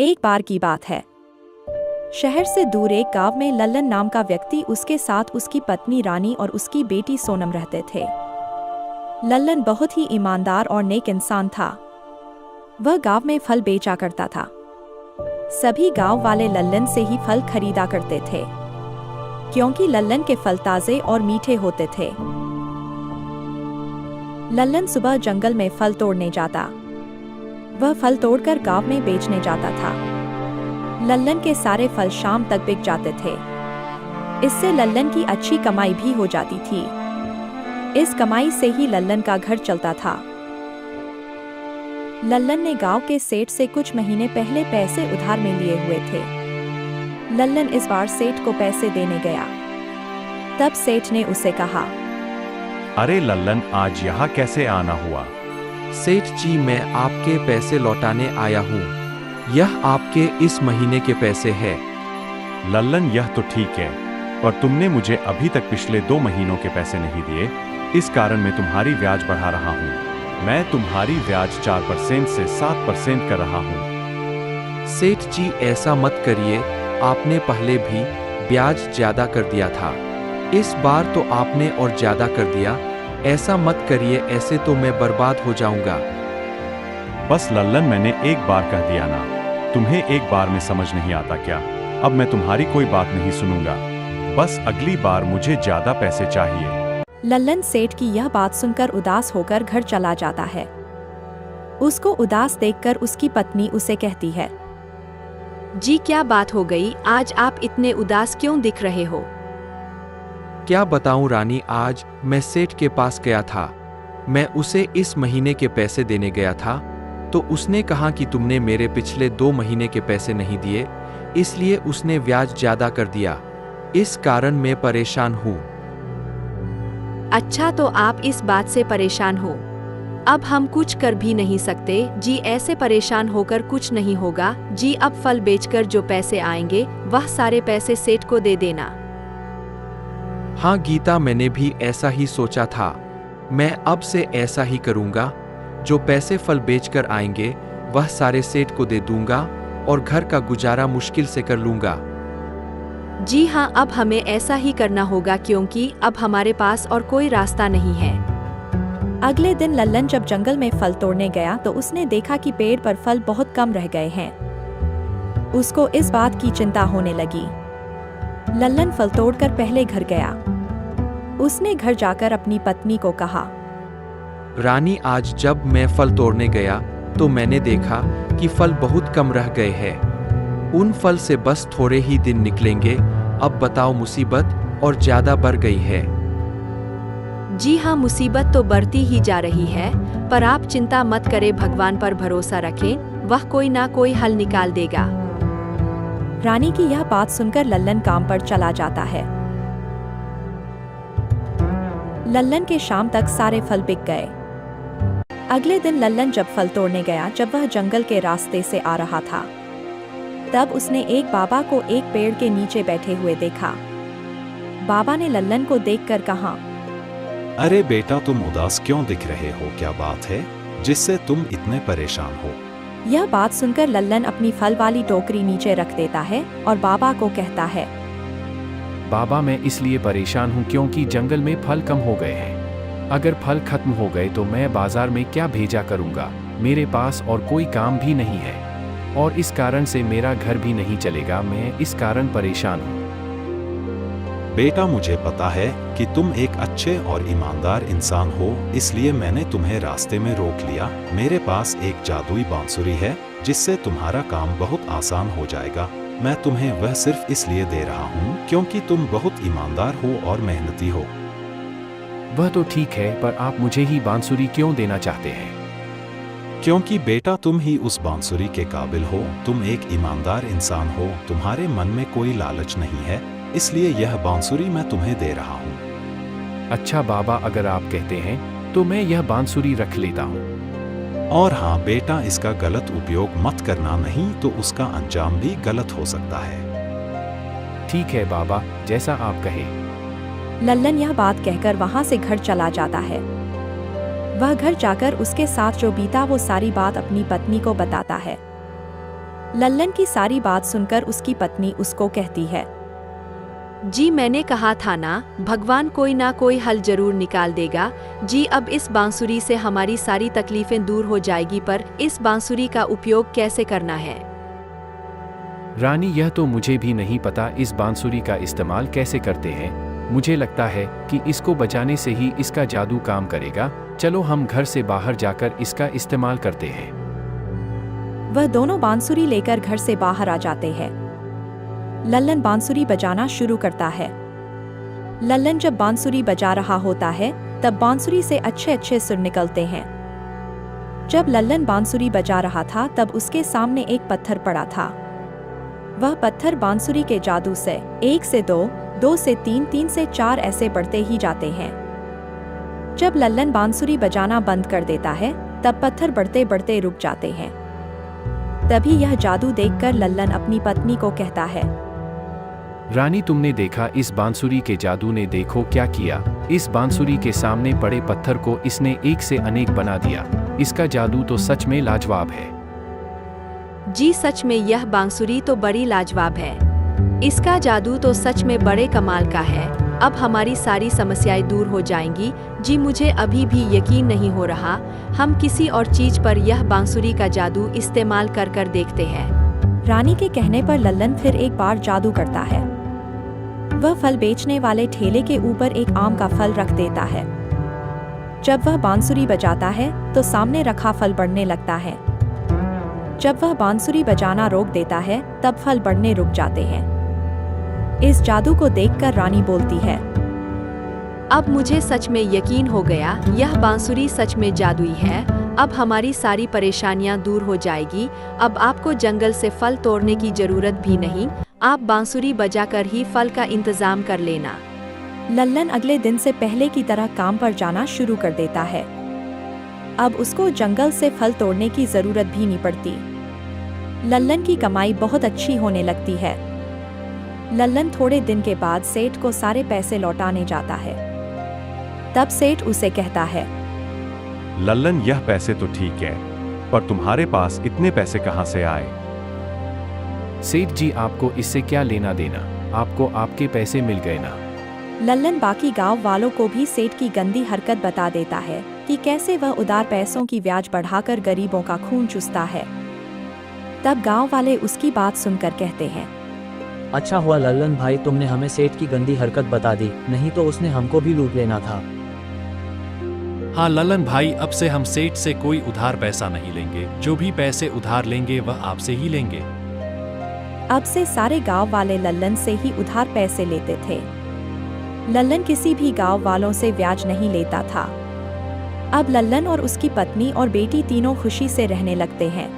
एक बार की बात है। शहर से दूर एक गांव में लल्लन नाम का व्यक्ति, उसके साथ उसकी पत्नी रानी और उसकी बेटी सोनम रहते थे। लल्लन बहुत ही ईमानदार और नेक इंसान था। वह गांव में फल बेचा करता था। सभी गांव वाले लल्लन से ही फल खरीदा करते थे, क्योंकि लल्लन के फल ताजे और मीठे होते थे। लल्लन सुबह जंगल में फल तोड़ने जाता। वह फल तोड़कर गांव में बेचने जाता था। लल्लन के सारे फल शाम तक बिक जाते थे। इससे लल्लन की अच्छी कमाई भी हो जाती थी। इस कमाई से ही लल्लन का घर चलता था। लल्लन ने गांव के सेठ से कुछ महीने पहले पैसे उधार में लिए हुए थे। लल्लन इस बार सेठ को पैसे देने गया। तब सेठ ने उसे कहा, अरे लल्लन, आज यहाँ कैसे आना हुआ? सेठ जी, मैं आपके पैसे लौटाने आया हूँ। यह आपके इस महीने के पैसे हैं। लल्लन, यह तो ठीक है, पर तुमने मुझे अभी तक पिछले 2 महीनों के पैसे नहीं दिए। इस कारण मैं तुम्हारी ब्याज बढ़ा रहा हूँ। मैं तुम्हारी ब्याज 4% से 7% कर रहा हूँ। सेठ जी, ऐसा मत करिए। आपने पहले भी ब्याज ज्यादा कर दिया था। इस बार तो आपने और ज्यादा कर दिया। ऐसा मत करिए, ऐसे तो मैं बर्बाद हो जाऊंगा। बस लल्लन, मैंने एक बार कह दिया ना। तुम्हें एक बार में समझ नहीं आता क्या? अब मैं तुम्हारी कोई बात नहीं सुनूंगा। बस अगली बार मुझे ज्यादा पैसे चाहिए। लल्लन सेठ की यह बात सुनकर उदास होकर घर चला जाता है। उसको उदास देखकर उसकी पत्नी उसे कहती है, जी क्या बात हो गई? आज आप इतने उदास क्यों दिख रहे हो? क्या बताऊं रानी, आज मैं सेठ के पास गया था। मैं उसे इस महीने के पैसे देने गया था, तो उसने कहा कि तुमने मेरे पिछले 2 महीने के पैसे नहीं दिए, इसलिए उसने ब्याज ज्यादा कर दिया। इस कारण मैं परेशान हूँ। अच्छा, तो आप इस बात से परेशान हो। अब हम कुछ कर भी नहीं सकते जी। ऐसे परेशान होकर कुछ नहीं होगा जी। अब फल बेचकर जो पैसे आएंगे वह सारे पैसे सेठ को दे देना। हाँ गीता, मैंने भी ऐसा ही सोचा था। मैं अब से ऐसा ही करूँगा। जो पैसे फल बेचकर आएंगे वह सारे सेठ को दे दूंगा और घर का गुजारा मुश्किल से कर लूंगा। जी हाँ, अब हमें ऐसा ही करना होगा, क्योंकि अब हमारे पास और कोई रास्ता नहीं है। अगले दिन लल्लन जब जंगल में फल तोड़ने गया तो उसने देखा कि पेड़ पर फल बहुत कम रह गए हैं। उसको इस बात की चिंता होने लगी। लल्लन फल तोड़कर पहले घर गया। उसने घर जाकर अपनी पत्नी को कहा, रानी, आज जब मैं फल तोड़ने गया तो मैंने देखा कि फल बहुत कम रह गए हैं। उन फल से बस थोड़े ही दिन निकलेंगे। अब बताओ, मुसीबत और ज्यादा बढ़ गई है। जी हाँ, मुसीबत तो बढ़ती ही जा रही है, पर आप चिंता मत करें, भगवान पर भरोसा रखें, वह कोई ना कोई हल निकाल देगा। रानी की यह बात सुनकर लल्लन काम पर चला जाता है। लल्लन के शाम तक सारे फल बिक गए। अगले दिन लल्लन जब फल तोड़ने गया, जब वह जंगल के रास्ते से आ रहा था, तब उसने एक बाबा को एक पेड़ के नीचे बैठे हुए देखा। बाबा ने लल्लन को देखकर कहा, अरे बेटा, तुम उदास क्यों दिख रहे हो? क्या बात है जिससे तुम इतने परेशान हो? यह बात सुनकर लल्लन अपनी फल वाली टोकरी नीचे रख देता है और बाबा को कहता है, बाबा, मैं इसलिए परेशान हूँ क्योंकि जंगल में फल कम हो गए हैं। अगर फल खत्म हो गए तो मैं बाजार में क्या भेजा करूँगा? मेरे पास और कोई काम भी नहीं है और इस कारण से मेरा घर भी नहीं चलेगा। मैं इस कारण परेशान हूँ। बेटा, मुझे पता है कि तुम एक अच्छे और ईमानदार इंसान हो, इसलिए मैंने तुम्हें रास्ते में रोक लिया। मेरे पास एक जादुई बांसुरी है जिससे तुम्हारा काम बहुत आसान हो जाएगा। मैं तुम्हें वह सिर्फ इसलिए दे रहा हूँ क्योंकि तुम बहुत ईमानदार हो और मेहनती हो। वह तो ठीक है, पर आप मुझे ही बांसुरी क्यों देना चाहते हैं? क्योंकि बेटा, तुम ही उस बांसुरी के काबिल हो। तुम एक ईमानदार इंसान हो, तुम्हारे मन में कोई लालच नहीं है, इसलिए यह बांसुरी मैं तुम्हें दे रहा हूँ। अच्छा बाबा, अगर आप कहते हैं तो मैं यह बांसुरी रख लेता हूँ। और हाँ बेटा, इसका गलत उपयोग मत करना, नहीं तो उसका अंजाम भी गलत हो सकता है। ठीक है बाबा, जैसा आप कहें। लल्लन यह बात कहकर वहां से घर चला जाता है। वह घर जाकर उसके साथ जो बीता वो सारी बात अपनी पत्नी को बताता है। लल्लन की सारी बात सुनकर उसकी पत्नी उसको कहती है, जी मैंने कहा था ना, भगवान कोई ना कोई हल जरूर निकाल देगा। जी अब इस बांसुरी से हमारी सारी तकलीफें दूर हो जाएगी, पर इस बांसुरी का उपयोग कैसे करना है? रानी, यह तो मुझे भी नहीं पता इस बांसुरी का इस्तेमाल कैसे करते हैं। मुझे लगता है कि इसको बजाने से ही इसका जादू काम करेगा। चलो हम घर से बाहर जाकर इसका इस्तेमाल करते हैं। वह दोनों बांसुरी लेकर घर से बाहर आ जाते हैं। लल्लन बांसुरी बजाना शुरू करता है। लल्लन जब बांसुरी बजा रहा होता है तब बांसुरी से अच्छे अच्छे सुर निकलते हैं। जब लल्लन बांसुरी बजा रहा था तब उसके सामने एक पत्थर पड़ा था। वह पत्थर बांसुरी के जादू से 1 से 2, 2 से 3, 3 से 4 ऐसे बढ़ते ही जाते हैं। जब लल्लन बांसुरी बजाना बंद कर देता है तब पत्थर बढ़ते बढ़ते रुक जाते हैं। तभी यह जादू देखकर लल्लन अपनी पत्नी को कहता है, रानी, तुमने देखा इस बांसुरी के जादू ने देखो क्या किया। इस बांसुरी के सामने पड़े पत्थर को इसने एक से अनेक बना दिया। इसका जादू तो सच में लाजवाब है। जी सच में यह बांसुरी तो बड़ी लाजवाब है। इसका जादू तो सच में बड़े कमाल का है। अब हमारी सारी समस्याएं दूर हो जाएंगी। जी मुझे अभी भी यकीन नहीं हो रहा। हम किसी और चीज पर यह बांसुरी का जादू इस्तेमाल कर कर देखते हैं। रानी के कहने पर लल्लन फिर एक बार जादू करता है। वह फल बेचने वाले ठेले के ऊपर एक आम का फल रख देता है। जब वह बांसुरी बजाता है तो सामने रखा फल बढ़ने लगता है। जब वह बांसुरी बजाना रोक देता है तब फल बढ़ने रुक जाते हैं। इस जादू को देखकर रानी बोलती है, अब मुझे सच में यकीन हो गया, यह बांसुरी सच में जादुई है। अब हमारी सारी परेशानियां दूर हो जाएगी। अब आपको जंगल से फल तोड़ने की जरूरत भी नहीं। आप बांसुरी बजाकर ही फल का इंतजाम कर लेना। लल्लन अगले दिन से पहले की तरह काम पर जाना शुरू कर देता है। अब उसको जंगल से फल तोड़ने की जरूरत भी नहीं पड़ती। लल्लन की कमाई बहुत अच्छी होने लगती है। लल्लन थोड़े दिन के बाद सेठ को सारे पैसे लौटाने जाता है। तब सेठ उसे कहता है, लल्लन, यह पैसे तो ठीक है, पर तुम्हारे पास इतने पैसे कहाँ से आए? सेठ जी, आपको इससे क्या लेना देना? आपको आपके पैसे मिल गए ना। लल्लन बाकी गांव वालों को भी सेठ की गंदी हरकत बता देता है कि कैसे वह उधार पैसों की ब्याज बढ़ाकर गरीबों का खून चूसता है। तब गांव वाले उसकी बात सुनकर कहते हैं, अच्छा हुआ लल्लन भाई, तुमने हमें सेठ की गंदी हरकत बता दी, नहीं तो उसने हमको भी लूट लेना था। हाँ लल्लन भाई, अब से हम सेठ से कोई उधार पैसा नहीं लेंगे। जो भी पैसे उधार लेंगे वह आपसे ही लेंगे। अब से सारे गांव वाले लल्लन से ही उधार पैसे लेते थे। लल्लन किसी भी गांव वालों से ब्याज नहीं लेता था। अब लल्लन और उसकी पत्नी और बेटी तीनों खुशी से रहने लगते हैं।